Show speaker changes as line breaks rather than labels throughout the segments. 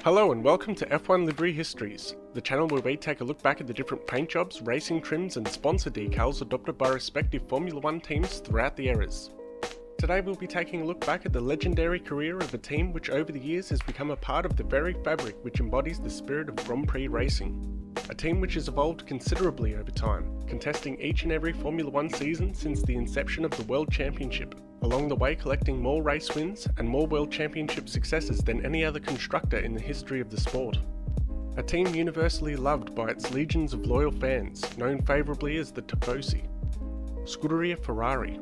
Hello and welcome to F1 Livery Histories, the channel where we take a look back at the different paint jobs, racing trims and sponsor decals adopted by respective Formula 1 teams throughout the eras. Today we'll be taking a look back at the legendary career of a team which over the years has become a part of the very fabric which embodies the spirit of Grand Prix racing. A team which has evolved considerably over time, contesting each and every Formula 1 season since the inception of the World Championship, along the way collecting more race wins and more World Championship successes than any other constructor in the history of the sport. A team universally loved by its legions of loyal fans, known favourably as the Tifosi. Scuderia Ferrari.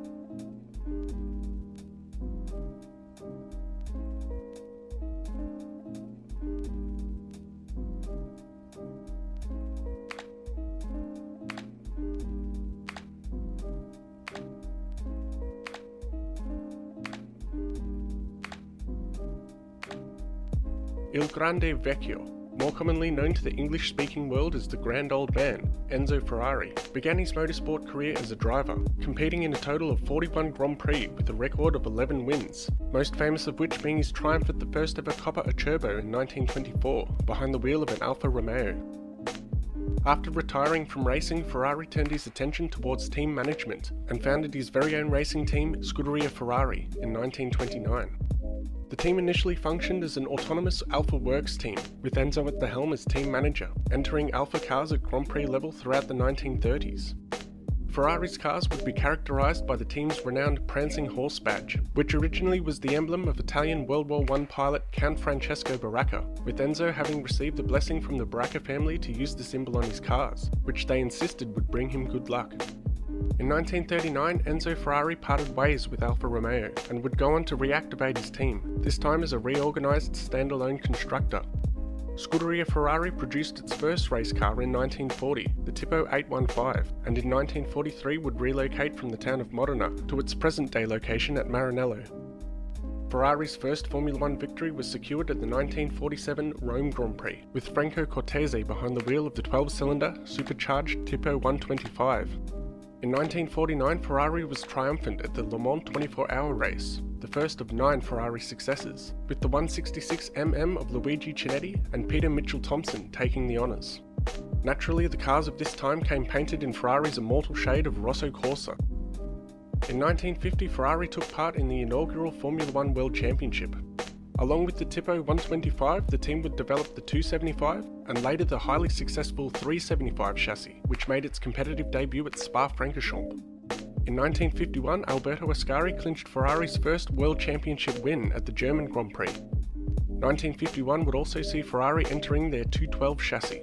Il Grande Vecchio, more commonly known to the English-speaking world as the Grand Old Man, Enzo Ferrari, began his motorsport career as a driver, competing in a total of 41 Grand Prix with a record of 11 wins, most famous of which being his triumph at the first ever Coppa Acerbo in 1924, behind the wheel of an Alfa Romeo. After retiring from racing, Ferrari turned his attention towards team management and founded his very own racing team, Scuderia Ferrari, in 1929. The team initially functioned as an autonomous Alfa Works team, with Enzo at the helm as team manager, entering Alfa cars at Grand Prix level throughout the 1930s. Ferrari's cars would be characterised by the team's renowned prancing horse badge, which originally was the emblem of Italian World War I pilot Count Francesco Baracca, with Enzo having received a blessing from the Baracca family to use the symbol on his cars, which they insisted would bring him good luck. In 1939, Enzo Ferrari parted ways with Alfa Romeo and would go on to reactivate his team, this time as a reorganised standalone constructor. Scuderia Ferrari produced its first race car in 1940, the Tipo 815, and in 1943 would relocate from the town of Modena to its present-day location at Maranello. Ferrari's first Formula 1 victory was secured at the 1947 Rome Grand Prix, with Franco Cortese behind the wheel of the 12-cylinder, supercharged Tipo 125. In 1949, Ferrari was triumphant at the Le Mans 24-hour race, the first of 9 Ferrari successes, with the 166mm of Luigi Chinetti and Peter Mitchell-Thompson taking the honours. Naturally, the cars of this time came painted in Ferrari's immortal shade of Rosso Corsa. In 1950, Ferrari took part in the inaugural Formula 1 World Championship. Along with the Tipo 125, the team would develop the 275 and later the highly successful 375 chassis, which made its competitive debut at Spa-Francorchamps. In 1951, Alberto Ascari clinched Ferrari's first World Championship win at the German Grand Prix. 1951 would also see Ferrari entering their 212 chassis.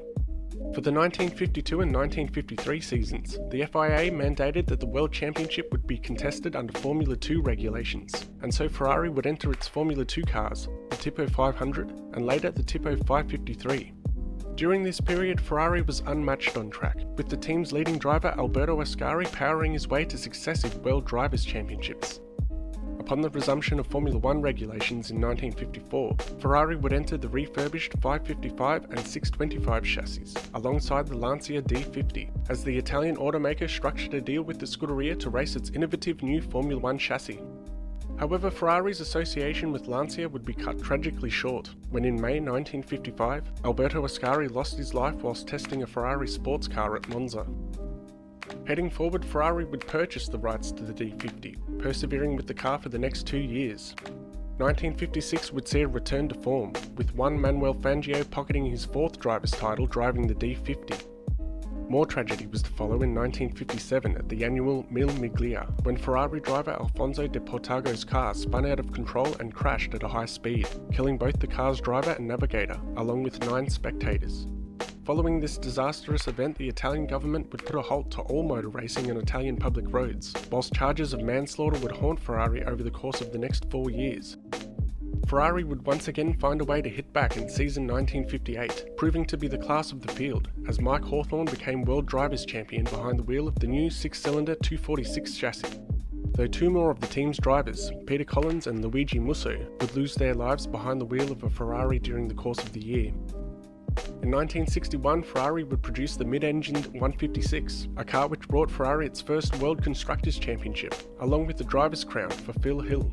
For the 1952 and 1953 seasons, the FIA mandated that the World Championship would be contested under Formula 2 regulations, and so Ferrari would enter its Formula 2 cars, the Tipo 500 and later the Tipo 553. During this period, Ferrari was unmatched on track, with the team's leading driver Alberto Ascari powering his way to successive World Drivers' Championships. Upon the resumption of Formula 1 regulations in 1954, Ferrari would enter the refurbished 555 and 625 chassis, alongside the Lancia D50, as the Italian automaker structured a deal with the Scuderia to race its innovative new Formula 1 chassis. However, Ferrari's association with Lancia would be cut tragically short, when in May 1955, Alberto Ascari lost his life whilst testing a Ferrari sports car at Monza. Heading forward, Ferrari would purchase the rights to the D50, persevering with the car for the next 2 years. 1956 would see a return to form, with one Manuel Fangio pocketing his 4th driver's title driving the D50. More tragedy was to follow in 1957 at the annual Mille Miglia, when Ferrari driver Alfonso de Portago's car spun out of control and crashed at a high speed, killing both the car's driver and navigator, along with 9 spectators. Following this disastrous event, the Italian government would put a halt to all motor racing on Italian public roads, whilst charges of manslaughter would haunt Ferrari over the course of the next 4 years. Ferrari would once again find a way to hit back in season 1958, proving to be the class of the field, as Mike Hawthorn became World Drivers' Champion behind the wheel of the new 6-cylinder 246 chassis. Though 2 more of the team's drivers, Peter Collins and Luigi Musso, would lose their lives behind the wheel of a Ferrari during the course of the year. In 1961, Ferrari would produce the mid-engined 156, a car which brought Ferrari its first World Constructors' Championship, along with the Drivers' Crown for Phil Hill.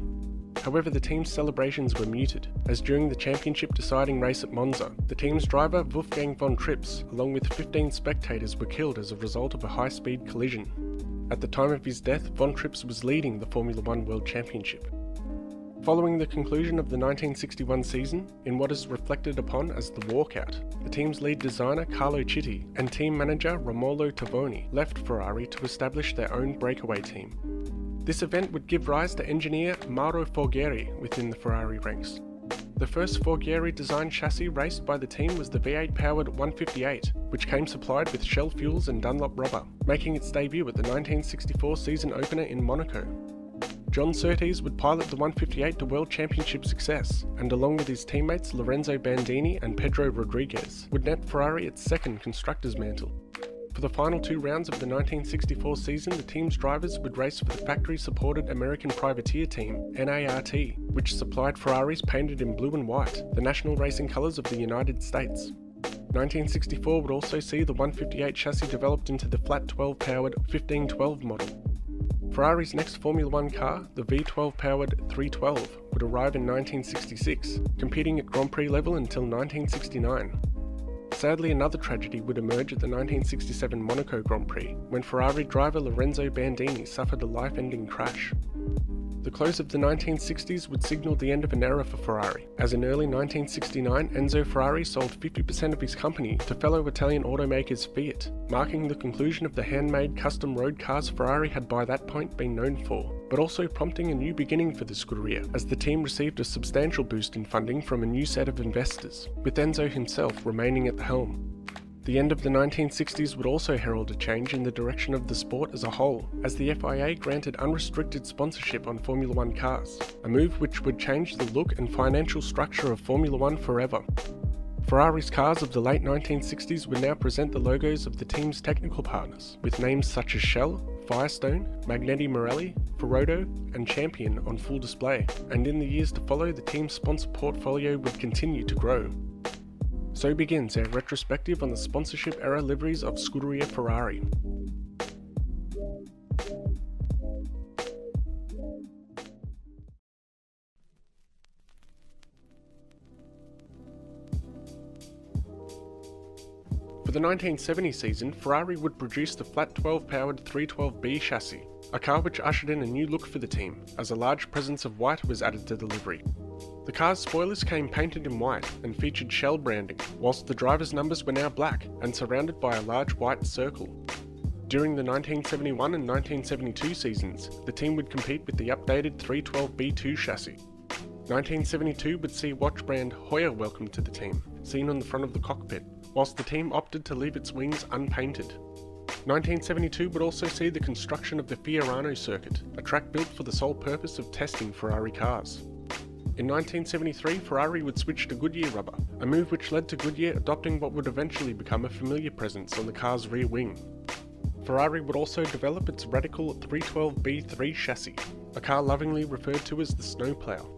However, the team's celebrations were muted, as during the championship deciding race at Monza, the team's driver Wolfgang von Trips, along with 15 spectators, were killed as a result of a high-speed collision. At the time of his death, von Trips was leading the Formula One World Championship. Following the conclusion of the 1961 season, in what is reflected upon as the walkout, the team's lead designer Carlo Chitti and team manager Romolo Tavoni left Ferrari to establish their own breakaway team. This event would give rise to engineer Mauro Forghieri within the Ferrari ranks. The first Forghieri-designed chassis raced by the team was the V8-powered 158, which came supplied with Shell fuels and Dunlop rubber, making its debut at the 1964 season opener in Monaco. John Surtees would pilot the 158 to World Championship success, and along with his teammates Lorenzo Bandini and Pedro Rodriguez, would net Ferrari its second constructors' mantle. For the final 2 rounds of the 1964 season, the team's drivers would race for the factory-supported American privateer team, NART, which supplied Ferraris painted in blue and white, the national racing colours of the United States. 1964 would also see the 158 chassis developed into the flat 12-powered 1512 model. Ferrari's next Formula One car, the V12-powered 312, would arrive in 1966, competing at Grand Prix level until 1969. Sadly, another tragedy would emerge at the 1967 Monaco Grand Prix, when Ferrari driver Lorenzo Bandini suffered a life-ending crash. The close of the 1960s would signal the end of an era for Ferrari, as in early 1969 Enzo Ferrari sold 50% of his company to fellow Italian automakers Fiat, marking the conclusion of the handmade custom road cars Ferrari had by that point been known for, but also prompting a new beginning for the Scuderia, as the team received a substantial boost in funding from a new set of investors, with Enzo himself remaining at the helm. The end of the 1960s would also herald a change in the direction of the sport as a whole, as the FIA granted unrestricted sponsorship on Formula One cars, a move which would change the look and financial structure of Formula One forever. Ferrari's cars of the late 1960s would now present the logos of the team's technical partners, with names such as Shell, Firestone, Magneti Marelli, Ferrodo, and Champion on full display, and in the years to follow the team's sponsor portfolio would continue to grow. So begins our retrospective on the sponsorship-era liveries of Scuderia Ferrari. For the 1970 season, Ferrari would produce the flat 12-powered 312B chassis, a car which ushered in a new look for the team, as a large presence of white was added to the livery. The car's spoilers came painted in white and featured Shell branding, whilst the driver's numbers were now black and surrounded by a large white circle. During the 1971 and 1972 seasons, the team would compete with the updated 312B2 chassis. 1972 would see watch brand Hoyer welcome to the team, seen on the front of the cockpit, whilst the team opted to leave its wings unpainted. 1972 would also see the construction of the Fiorano circuit, a track built for the sole purpose of testing Ferrari cars. In 1973, Ferrari would switch to Goodyear rubber, a move which led to Goodyear adopting what would eventually become a familiar presence on the car's rear wing. Ferrari would also develop its radical 312B3 chassis, a car lovingly referred to as the snowplow.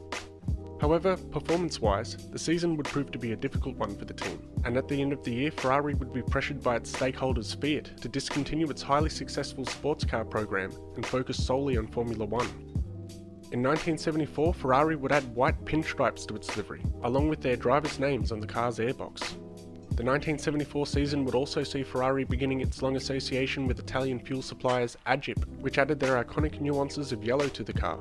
However, performance-wise, the season would prove to be a difficult one for the team, and at the end of the year Ferrari would be pressured by its stakeholders Fiat to discontinue its highly successful sports car program and focus solely on Formula One. In 1974, Ferrari would add white pinstripes to its livery, along with their drivers' names on the car's airbox. The 1974 season would also see Ferrari beginning its long association with Italian fuel suppliers Agip, which added their iconic nuances of yellow to the car.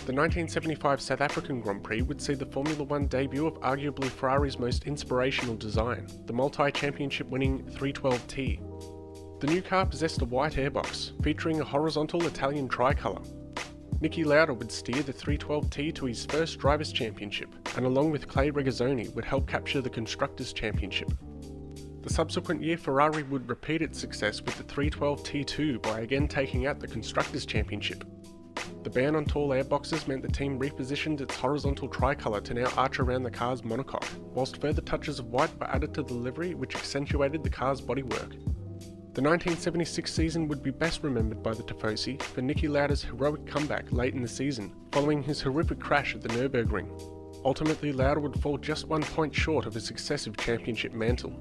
The 1975 South African Grand Prix would see the Formula One debut of arguably Ferrari's most inspirational design, the multi-championship winning 312T. The new car possessed a white airbox, featuring a horizontal Italian tricolour. Niki Lauda would steer the 312T to his first Drivers' Championship, and along with Clay Regazzoni would help capture the Constructors' Championship. The subsequent year Ferrari would repeat its success with the 312T2 by again taking out the Constructors' Championship. The ban on tall airboxes meant the team repositioned its horizontal tricolour to now arch around the car's monocoque, whilst further touches of white were added to the livery which accentuated the car's bodywork. The 1976 season would be best remembered by the Tifosi for Niki Lauda's heroic comeback late in the season, following his horrific crash at the Nürburgring. Ultimately, Lauda would fall just 1 point short of a successive championship mantle.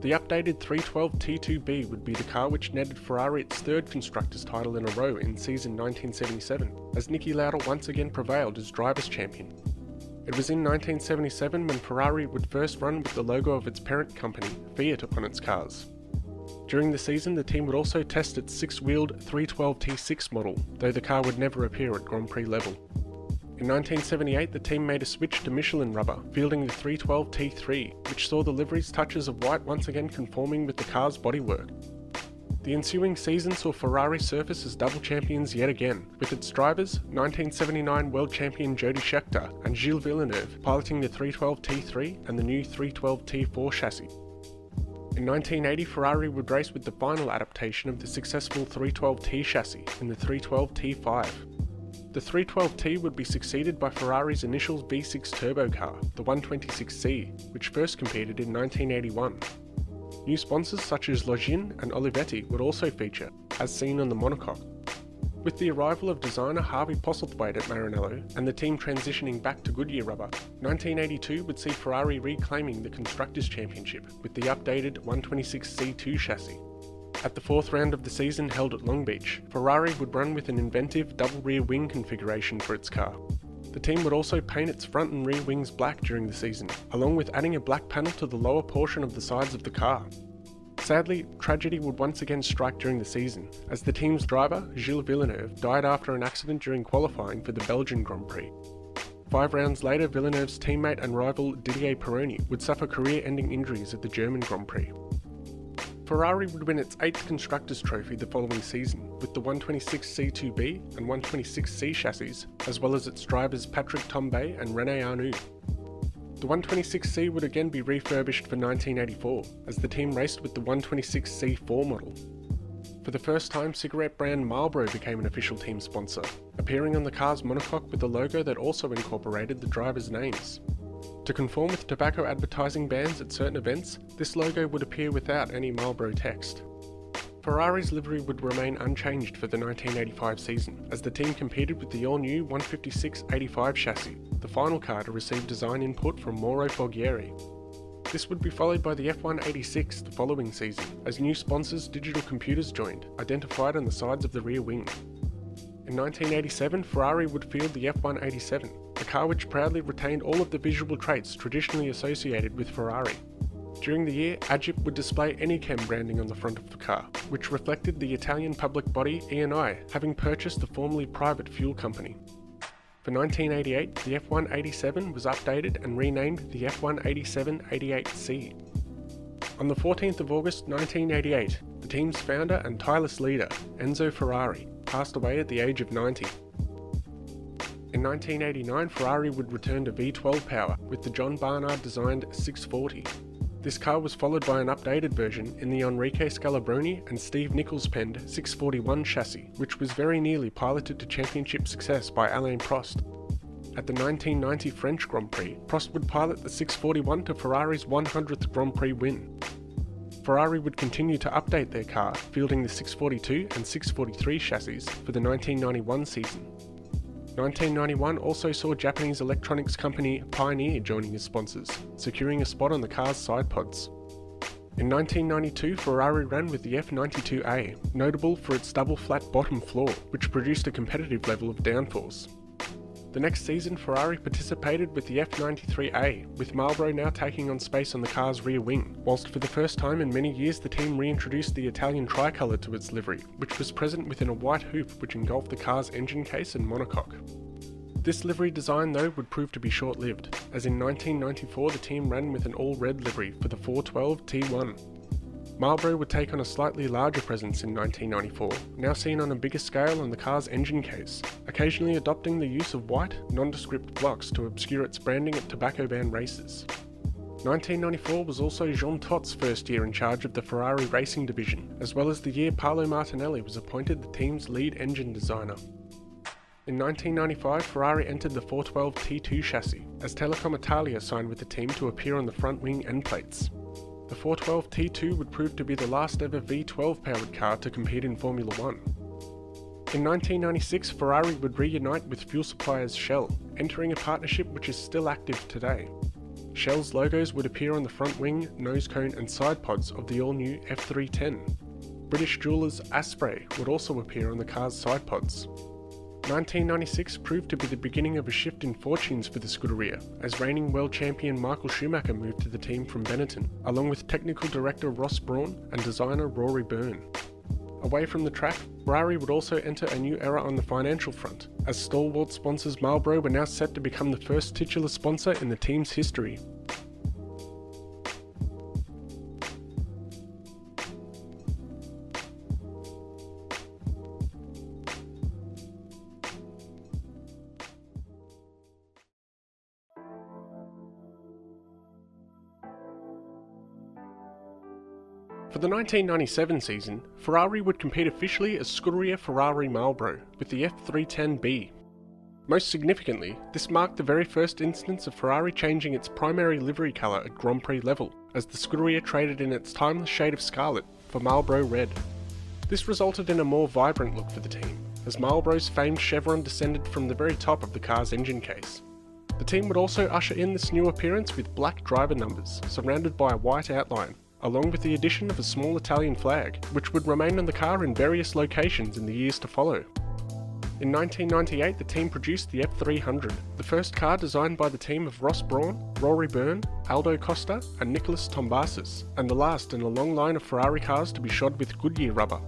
The updated 312 T2B would be the car which netted Ferrari its third Constructors' title in a row in season 1977, as Niki Lauda once again prevailed as Drivers' Champion. It was in 1977 when Ferrari would first run with the logo of its parent company, Fiat, upon its cars. During the season, the team would also test its six-wheeled 312 T6 model, though the car would never appear at Grand Prix level. In 1978, the team made a switch to Michelin rubber, fielding the 312 T3, which saw the livery's touches of white once again conforming with the car's bodywork. The ensuing season saw Ferrari surface as double champions yet again, with its drivers, 1979 world champion Jody Scheckter and Gilles Villeneuve, piloting the 312 T3 and the new 312 T4 chassis. In 1980, Ferrari would race with the final adaptation of the successful 312T chassis in the 312T5. The 312T would be succeeded by Ferrari's initial V6 turbo car, the 126C, which first competed in 1981. New sponsors such as Login and Olivetti would also feature, as seen on the monocoque. With the arrival of designer Harvey Postlethwaite at Maranello and the team transitioning back to Goodyear rubber, 1982 would see Ferrari reclaiming the Constructors' Championship with the updated 126C2 chassis. At the fourth round of the season held at Long Beach, Ferrari would run with an inventive double rear wing configuration for its car. The team would also paint its front and rear wings black during the season, along with adding a black panel to the lower portion of the sides of the car. Sadly, tragedy would once again strike during the season, as the team's driver, Gilles Villeneuve, died after an accident during qualifying for the Belgian Grand Prix. 5 rounds later, Villeneuve's teammate and rival Didier Pironi would suffer career-ending injuries at the German Grand Prix. Ferrari would win its 8th Constructors' Trophy the following season, with the 126C2B and 126C chassis, as well as its drivers Patrick Tambay and René Arnoux. The 126C would again be refurbished for 1984, as the team raced with the 126C4 model. For the first time, cigarette brand Marlboro became an official team sponsor, appearing on the car's monocoque with a logo that also incorporated the drivers' names. To conform with tobacco advertising bans at certain events, this logo would appear without any Marlboro text. Ferrari's livery would remain unchanged for the 1985 season, as the team competed with the all-new 156/85 chassis, the final car to receive design input from Mauro Foggieri. This would be followed by the F1 86 the following season, as new sponsors Digital Computers joined, identified on the sides of the rear wing. In 1987, Ferrari would field the F1 87, a car which proudly retained all of the visual traits traditionally associated with Ferrari. During the year, Agip would display Anycam branding on the front of the car, which reflected the Italian public body Eni, having purchased the formerly private fuel company. For 1988, the F1 87 was updated and renamed the F1 87/88C. On the 14th of August 1988, the team's founder and tireless leader, Enzo Ferrari, passed away at the age of 90. In 1989, Ferrari would return to V12 power with the John Barnard designed 640. This car was followed by an updated version in the Enrique Scalabroni and Steve Nichols penned 641 chassis, which was very nearly piloted to championship success by Alain Prost. At the 1990 French Grand Prix, Prost would pilot the 641 to Ferrari's 100th Grand Prix win. Ferrari would continue to update their car, fielding the 642 and 643 chassis for the 1991 season. 1991 also saw Japanese electronics company Pioneer joining as sponsors, securing a spot on the car's side pods. In 1992, Ferrari ran with the F92A, notable for its double flat bottom floor, which produced a competitive level of downforce. The next season, Ferrari participated with the F93A, with Marlboro now taking on space on the car's rear wing, whilst for the first time in many years the team reintroduced the Italian tricolour to its livery, which was present within a white hoop which engulfed the car's engine case and monocoque. This livery design though would prove to be short-lived, as in 1994 the team ran with an all-red livery for the 412 T1. Marlboro would take on a slightly larger presence in 1994, now seen on a bigger scale on the car's engine case, occasionally adopting the use of white, nondescript blocks to obscure its branding at tobacco ban races. 1994 was also Jean Tot's first year in charge of the Ferrari racing division, as well as the year Paolo Martinelli was appointed the team's lead engine designer. In 1995, Ferrari entered the 412 T2 chassis, as Telecom Italia signed with the team to appear on the front wing end plates. The 412 T2 would prove to be the last ever V12 powered car to compete in Formula 1. In 1996, Ferrari would reunite with fuel suppliers Shell, entering a partnership which is still active today. Shell's logos would appear on the front wing, nose cone and side pods of the all-new F310. British jewellers Asprey would also appear on the car's side pods. 1996 proved to be the beginning of a shift in fortunes for the Scuderia, as reigning world champion Michael Schumacher moved to the team from Benetton, along with technical director Ross Brawn and designer Rory Byrne. Away from the track, Ferrari would also enter a new era on the financial front, as stalwart sponsors Marlboro were now set to become the first titular sponsor in the team's history. For the 1997 season, Ferrari would compete officially as Scuderia Ferrari Marlboro with the F310B. Most significantly, this marked the very first instance of Ferrari changing its primary livery colour at Grand Prix level, as the Scuderia traded in its timeless shade of scarlet for Marlboro red. This resulted in a more vibrant look for the team, as Marlboro's famed chevron descended from the very top of the car's engine case. The team would also usher in this new appearance with black driver numbers, surrounded by a white outline, along with the addition of a small Italian flag, which would remain on the car in various locations in the years to follow. In 1998, the team produced the F300, the first car designed by the team of Ross Brawn, Rory Byrne, Aldo Costa and Nicholas Tombazis, and the last in a long line of Ferrari cars to be shod with Goodyear rubber.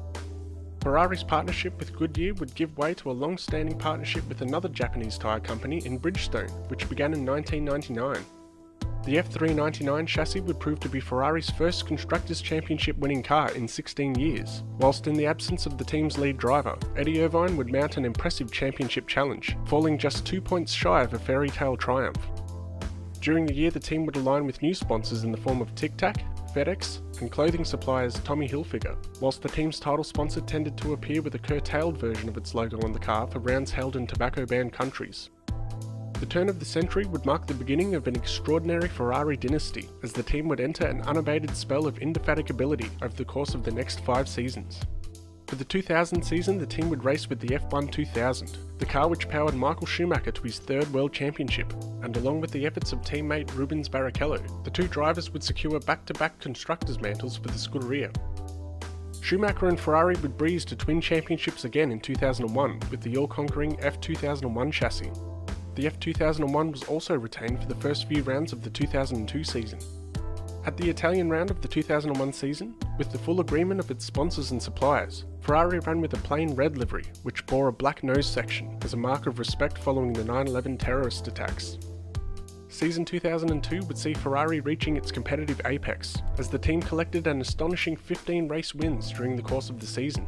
Ferrari's partnership with Goodyear would give way to a long-standing partnership with another Japanese tyre company in Bridgestone, which began in 1999. The F399 chassis would prove to be Ferrari's first Constructors' Championship winning car in 16 years, whilst in the absence of the team's lead driver, Eddie Irvine would mount an impressive championship challenge, falling just 2 points shy of a fairy tale triumph. During the year, the team would align with new sponsors in the form of Tic Tac, FedEx, and clothing suppliers Tommy Hilfiger, whilst the team's title sponsor tended to appear with a curtailed version of its logo on the car for rounds held in tobacco-banned countries. The turn of the century would mark the beginning of an extraordinary Ferrari dynasty, as the team would enter an unabated spell of indefatigability over the course of the next 5 seasons. For the 2000 season, the team would race with the F1 2000, the car which powered Michael Schumacher to his 3rd world championship, and along with the efforts of teammate Rubens Barrichello, the two drivers would secure back-to-back constructors' mantles for the Scuderia. Schumacher and Ferrari would breeze to twin championships again in 2001 with the all-conquering F2001 chassis. The F2001 was also retained for the first few rounds of the 2002 season. At the Italian round of the 2001 season, with the full agreement of its sponsors and suppliers, Ferrari ran with a plain red livery, which bore a black nose section as a mark of respect following the 9/11 terrorist attacks. Season 2002 would see Ferrari reaching its competitive apex, as the team collected an astonishing 15 race wins during the course of the season.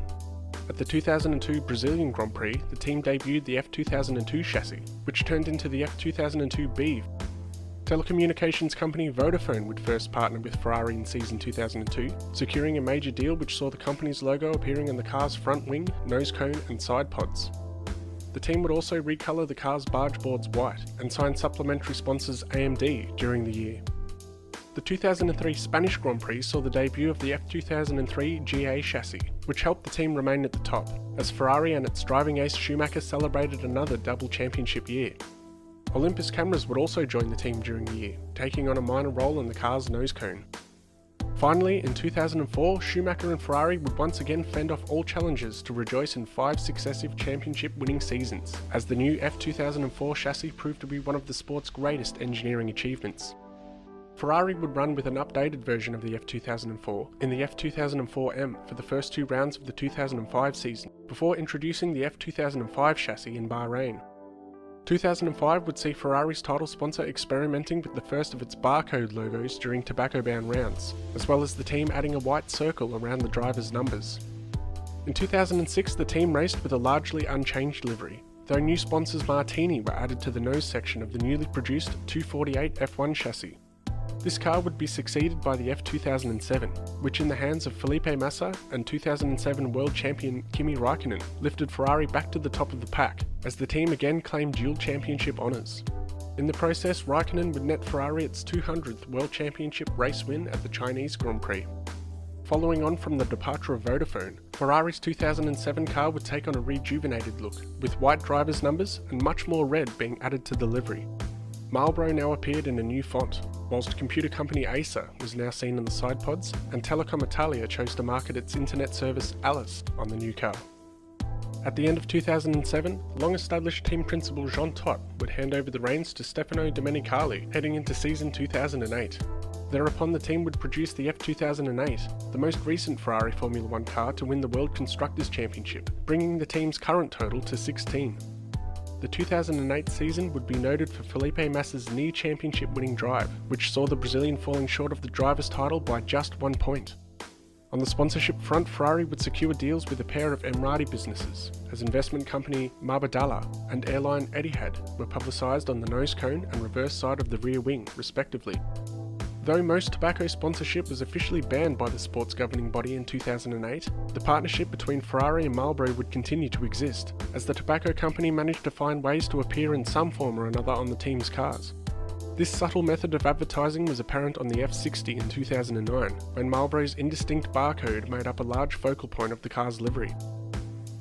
At the 2002 Brazilian Grand Prix, the team debuted the F2002 chassis, which turned into the F2002B. Telecommunications company Vodafone would first partner with Ferrari in season 2002, securing a major deal which saw the company's logo appearing on the car's front wing, nose cone and side pods. The team would also recolour the car's barge boards white and sign supplementary sponsors AMD during the year. The 2003 Spanish Grand Prix saw the debut of the F2003 GA chassis, which helped the team remain at the top, as Ferrari and its driving ace Schumacher celebrated another double championship year. Olympus cameras would also join the team during the year, taking on a minor role in the car's nose cone. Finally, in 2004, Schumacher and Ferrari would once again fend off all challengers to rejoice in 5 successive championship-winning seasons, as the new F2004 chassis proved to be one of the sport's greatest engineering achievements. Ferrari would run with an updated version of the F2004 in the F2004M for the first 2 rounds of the 2005 season, before introducing the F2005 chassis in Bahrain. 2005 would see Ferrari's title sponsor experimenting with the first of its barcode logos during tobacco-bound rounds, as well as the team adding a white circle around the driver's numbers. In 2006, the team raced with a largely unchanged livery, though new sponsors Martini were added to the nose section of the newly produced 248 F1 chassis. This car would be succeeded by the F2007, which in the hands of Felipe Massa and 2007 world champion Kimi Raikkonen lifted Ferrari back to the top of the pack, as the team again claimed dual championship honours. In the process, Raikkonen would net Ferrari its 200th world championship race win at the Chinese Grand Prix. Following on from the departure of Vodafone, Ferrari's 2007 car would take on a rejuvenated look, with white driver's numbers and much more red being added to the livery. Marlboro now appeared in a new font. whilst computer company Acer was now seen in the side pods, and Telecom Italia chose to market its internet service Alice on the new car. At the end of 2007, long-established team principal Jean Todt would hand over the reins to Stefano Domenicali heading into season 2008. Thereupon the team would produce the F2008, the most recent Ferrari Formula 1 car to win the World Constructors' Championship, bringing the team's current total to 16. The 2008 season would be noted for Felipe Massa's near championship winning drive, which saw the Brazilian falling short of the driver's title by just 1 point. On the sponsorship front, Ferrari would secure deals with a pair of Emirati businesses, as investment company Mubadala and airline Etihad were publicised on the nose cone and reverse side of the rear wing, respectively. Though most tobacco sponsorship was officially banned by the sports governing body in 2008, the partnership between Ferrari and Marlboro would continue to exist, as the tobacco company managed to find ways to appear in some form or another on the team's cars. This subtle method of advertising was apparent on the F60 in 2009, when Marlboro's indistinct barcode made up a large focal point of the car's livery.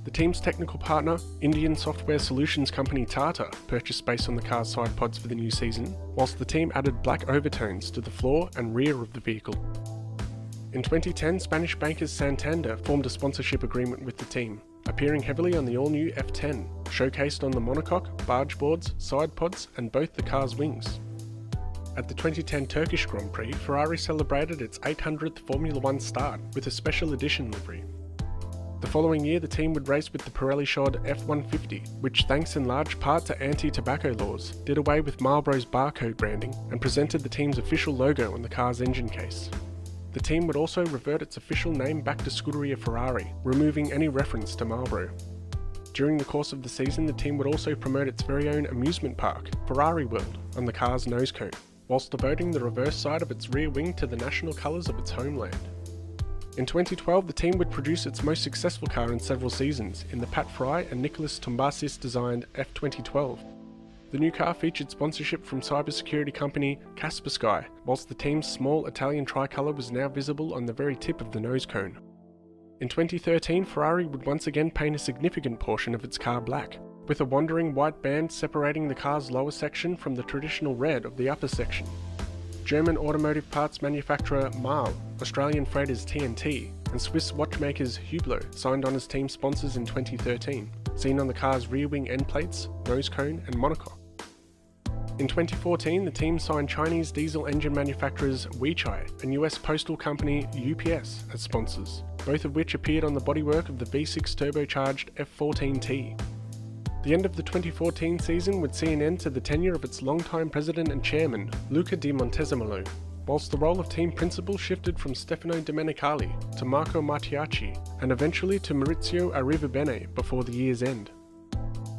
The team's technical partner, Indian software solutions company Tata, purchased space on the car's side pods for the new season, whilst the team added black overtones to the floor and rear of the vehicle. In 2010, Spanish bankers Santander formed a sponsorship agreement with the team, appearing heavily on the all-new F10, showcased on the monocoque, barge boards, side pods and both the car's wings. At the 2010 Turkish Grand Prix, Ferrari celebrated its 800th Formula 1 start with a special edition livery. The following year, the team would race with the Pirelli-shod F150, which, thanks in large part to anti-tobacco laws, did away with Marlboro's barcode branding and presented the team's official logo on the car's engine case. The team would also revert its official name back to Scuderia Ferrari, removing any reference to Marlboro. During the course of the season, the team would also promote its very own amusement park, Ferrari World, on the car's nose cone, whilst devoting the reverse side of its rear wing to the national colours of its homeland. In 2012, the team would produce its most successful car in several seasons, in the Pat Fry and Nicholas Tombazis designed F2012. The new car featured sponsorship from cybersecurity company Kaspersky, whilst the team's small Italian tricolour was now visible on the very tip of the nose cone. In 2013, Ferrari would once again paint a significant portion of its car black, with a wandering white band separating the car's lower section from the traditional red of the upper section. German automotive parts manufacturer Mahle, Australian freighters TNT, and Swiss watchmakers Hublot signed on as team sponsors in 2013, seen on the car's rear wing end plates, nose cone and monocoque. In 2014, the team signed Chinese diesel engine manufacturers Weichai and US postal company UPS as sponsors, both of which appeared on the bodywork of the V6 turbocharged F14T. The end of the 2014 season would see an end to the tenure of its longtime president and chairman, Luca di Montezemolo, whilst the role of team principal shifted from Stefano Domenicali to Marco Mattiacci and eventually to Maurizio Arrivabene before the year's end.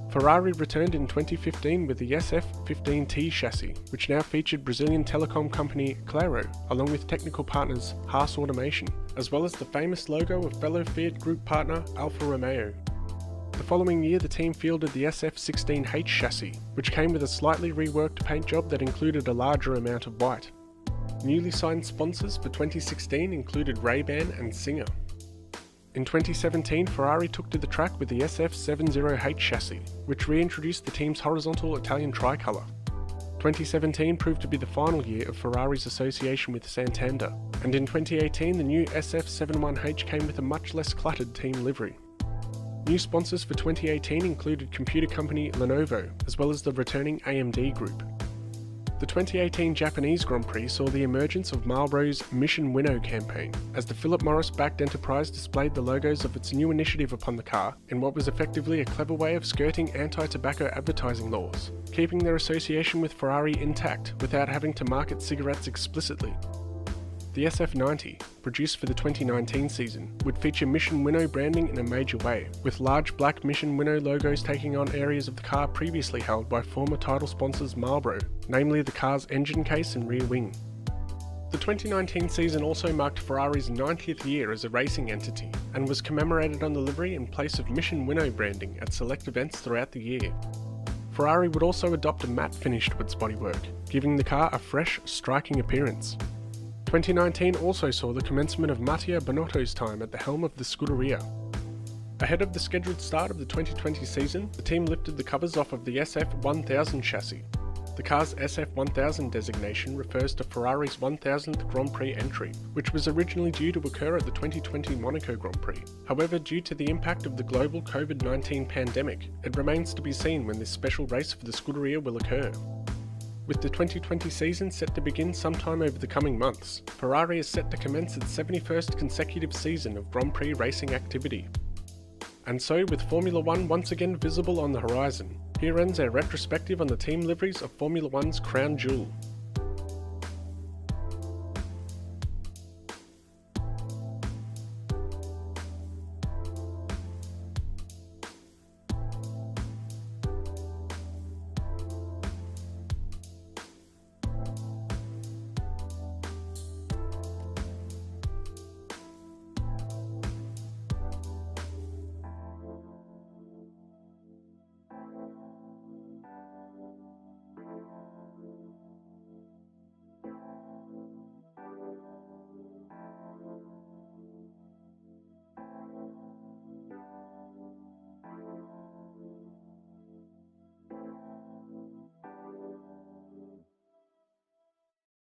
Ferrari returned in 2015 with the SF15T chassis, which now featured Brazilian telecom company Claro, along with technical partners Haas Automation, as well as the famous logo of fellow Fiat Group partner Alfa Romeo. The following year, the team fielded the SF16H chassis, which came with a slightly reworked paint job that included a larger amount of white. Newly signed sponsors for 2016 included Ray-Ban and Singer. In 2017, Ferrari took to the track with the SF70H chassis, which reintroduced the team's horizontal Italian tricolour. 2017 proved to be the final year of Ferrari's association with Santander, and in 2018 the new SF71H came with a much less cluttered team livery. New sponsors for 2018 included computer company Lenovo, as well as the returning AMD Group. The 2018 Japanese Grand Prix saw the emergence of Marlboro's Mission Winnow campaign, as the Philip Morris-backed enterprise displayed the logos of its new initiative upon the car in what was effectively a clever way of skirting anti-tobacco advertising laws, keeping their association with Ferrari intact without having to market cigarettes explicitly. The SF90, produced for the 2019 season, would feature Mission Winnow branding in a major way, with large black Mission Winnow logos taking on areas of the car previously held by former title sponsors Marlboro, namely the car's engine case and rear wing. The 2019 season also marked Ferrari's 90th year as a racing entity, and was commemorated on the livery in place of Mission Winnow branding at select events throughout the year. Ferrari would also adopt a matte finish to its bodywork, giving the car a fresh, striking appearance. 2019 also saw the commencement of Mattia Binotto's time at the helm of the Scuderia. Ahead of the scheduled start of the 2020 season, the team lifted the covers off of the SF1000 chassis. The car's SF1000 designation refers to Ferrari's 1000th Grand Prix entry, which was originally due to occur at the 2020 Monaco Grand Prix. However, due to the impact of the global COVID-19 pandemic, it remains to be seen when this special race for the Scuderia will occur. With the 2020 season set to begin sometime over the coming months, Ferrari is set to commence its 71st consecutive season of Grand Prix racing activity. And so, with Formula 1 once again visible on the horizon, here ends our retrospective on the team liveries of Formula 1's crown jewel.